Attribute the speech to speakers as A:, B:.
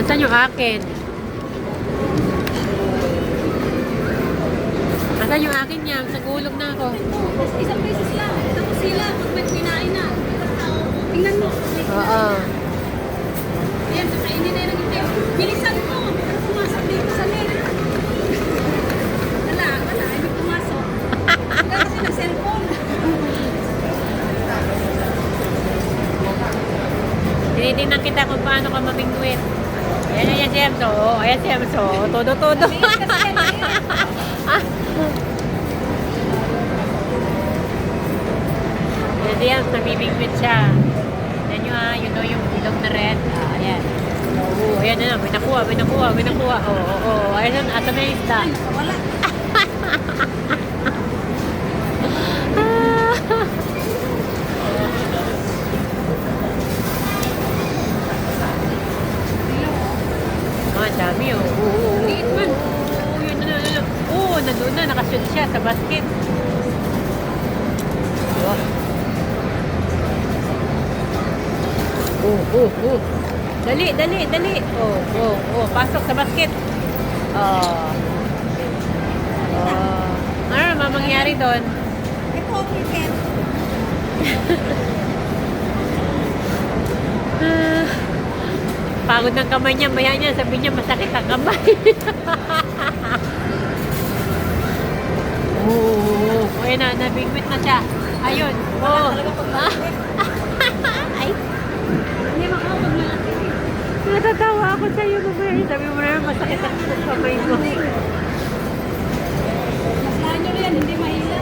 A: Saan yung akin? Asan yung akin niya? Nagulog na ako.
B: Isang beses lang. Tapos sila, pag may kinain na. Tingnan mo.
A: Oo.
B: Ayan, kakainin na yung itim. Bilisan mo. Pero pumasok dito sa net. Wala. Hindi pumasok. Wala kasi nag-cellphone.
A: Tinitingnan kita kung paano ka mamingwit. Ayan si Emso. Ayan si Emso. Todo-todo. Ayan si Emso. Namimingwit siya. Ayan nyo you know yung ilog na red. Ayan. Ayan na. May nakuha. Ayan na. Asa na yung isda.
B: Wala.
A: Ang dami
B: Liit man.
A: Yun na. Nandun na. Nakashoot siya sa basket. Dali. Pasok sa basket. Ano naman mangyari doon?
B: Ito, cricket.
A: Pagod ng kamay niya, maya niya, sabi niya masakit ang kamay. Ayun na, nabingwit na siya. Ayun. Ay,
B: Hindi makakapag malaki.
A: natatawa ako sa'yo, mamaya. Sabi mo na masakit ang kamay mo.
B: Maslahan nyo yan, hindi mahila.